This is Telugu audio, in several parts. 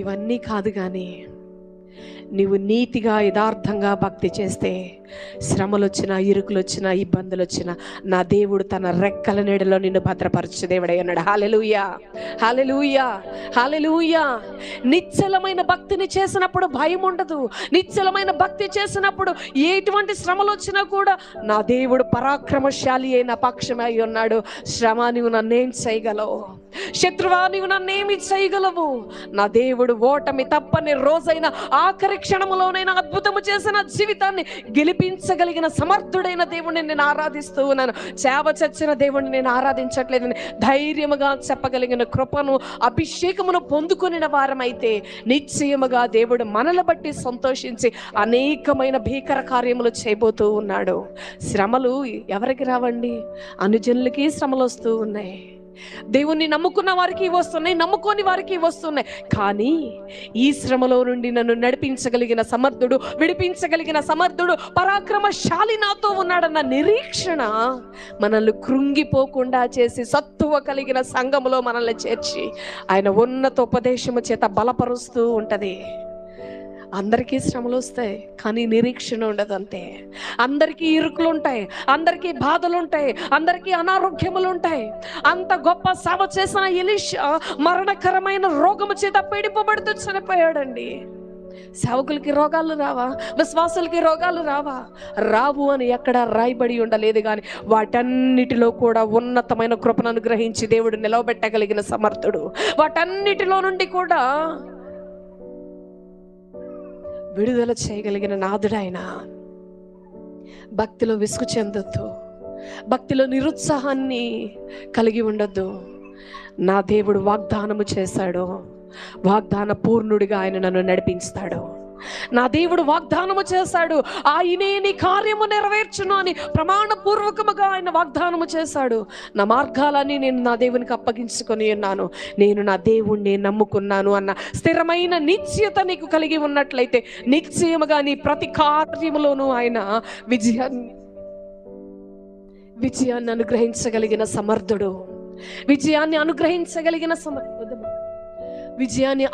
ఇవన్నీ కాదు, కానీ నీవు నీతిగా యథార్థంగా భక్తి చేస్తే శ్రమలు వచ్చినా, ఇరుకులు వచ్చినా, ఇబ్బందులు వచ్చినా నా దేవుడు తన రెక్కల నీడలో నిన్ను భద్రపరచు దేవుడై ఉన్నాడు. హల్లెలూయా, హల్లెలూయా, హల్లెలూయా. నిశ్చలమైన భక్తిని చేసినప్పుడు భయం ఉండదు. నిశ్చలమైన భక్తి చేసినప్పుడు ఎటువంటి శ్రమలు వచ్చినా కూడా నా దేవుడు పరాక్రమశాలి అయిన పక్షమై ఉన్నాడు. శ్రమ నీవు నన్నేం చేయగలవు? శత్రువా నీవు నన్నేమి చేయగలవు? నా దేవుడు ఓటమి తప్పని రోజైన ఆఖరి క్షణములోనైనా అద్భుతము చేసిన జీవితాన్ని గెలిపించగలిగిన సమర్థుడైన దేవుడిని నేను ఆరాధిస్తూ ఉన్నాను. సేవ చచ్చిన దేవుడిని నేను ఆరాధించట్లేదని ధైర్యముగా చెప్పగలిగిన కృపను, అభిషేకమును పొందుకుని వారమైతే నిశ్చయముగా దేవుడు మనల బట్టి సంతోషించి అనేకమైన భీకర కార్యములు చేయబోతూ ఉన్నాడు. శ్రమలు ఎవరికి రావండి? అనుజనులకి శ్రమలు వస్తూ ఉన్నాయి. దేవుణ్ణి నమ్ముకున్న వారికి వస్తున్నాయి, నమ్ముకోని వారికి వస్తున్నాయి. కానీ ఈ శ్రమలో నుండి నన్ను నడిపించగలిగిన సమర్థుడు, విడిపించగలిగిన సమర్థుడు, పరాక్రమశాలి నాతో ఉన్నాడన్న నిరీక్షణ మనల్ని కృంగిపోకుండా చేసి సత్తువ కలిగిన సంఘములో మనల్ని చేర్చి ఆయన ఉన్నత ఉపదేశము చేత బలపరుస్తూ ఉంటది. అందరికీ శ్రమలు వస్తాయి, కానీ నిరీక్షణ ఉండదు. అంతే. అందరికీ ఇరుకులు ఉంటాయి, అందరికీ బాధలు ఉంటాయి, అందరికీ అనారోగ్యములు ఉంటాయి. అంత గొప్ప సేవ చేసిన ఎలీషా మరణకరమైన రోగము చేత పీడిపబడుతూ చనిపోయాడండి. సేవకులకి రోగాలు రావా? విశ్వాసులకి రోగాలు రావా? రావు అని ఎక్కడ రాయబడి ఉండలేదు. కానీ వాటన్నిటిలో కూడా ఉన్నతమైన కృపను అనుగ్రహించి దేవుడు నిలవబెట్టగలిగిన సమర్థుడు. వాటన్నిటిలో నుండి కూడా విడుదల చేయగలిగిన నాథుడైన. భక్తిలో విసుగు చెందొద్దు, భక్తిలో నిరుత్సాహాన్ని కలిగి ఉండొద్దు. నా దేవుడు వాగ్దానము చేశాడు, వాగ్దాన పూర్ణుడిగా ఆయన నన్ను నడిపిస్తాడు. నా దేవుడు వాగ్దానము చేశాడు, ఆయనే నీ కార్యము నెరవేర్చును అని ప్రమాణపూర్వకముగా ఆయన వాగ్దానము చేశాడు. నా మార్గాలని నేను నా దేవునికి అప్పగించుకొని ఉన్నాను, నేను నా దేవుణ్ణి నమ్ముకున్నాను అన్న స్థిరమైన నిశ్చయత నీకు కలిగి ఉన్నట్లయితే నిశ్చయముగా నీ ప్రతి కార్యములోనూ ఆయన విజయాన్ని అనుగ్రహించగలిగిన సమర్థుడు. విజయాన్ని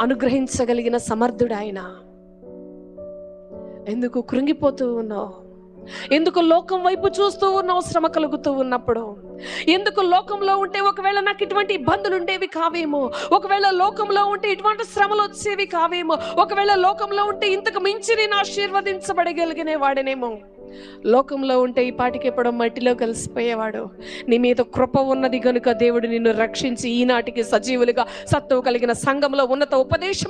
అనుగ్రహించగలిగిన సమర్థుడు ఆయన. ఎందుకు కృంగిపోతూ ఉన్నావు? ఎందుకు లోకం వైపు చూస్తూ ఉన్నావు? శ్రమ కలుగుతూ ఉన్నప్పుడు ఎందుకు లోకంలో ఉంటే ఒకవేళ నాకు ఇటువంటి ఇబ్బందులు ఉండేవి కావేమో, ఒకవేళ లోకంలో ఉంటే ఇటువంటి శ్రమలు వచ్చేవి కావేమో, ఒకవేళ లోకంలో ఉంటే ఇంతకు మించి నేను ఆశీర్వదించబడగలిగిన వాడనేమో, లోకంలో ఉంటే ఈ పాటికి ఎప్పుడో మట్టిలో కలిసిపోయేవాడు. నీ మీద కృప ఉన్నది కనుక దేవుడు నిన్ను రక్షించి ఈనాటికి సజీవులుగా సత్తువ కలిగిన సంఘంలో ఉన్నత ఉపదేశం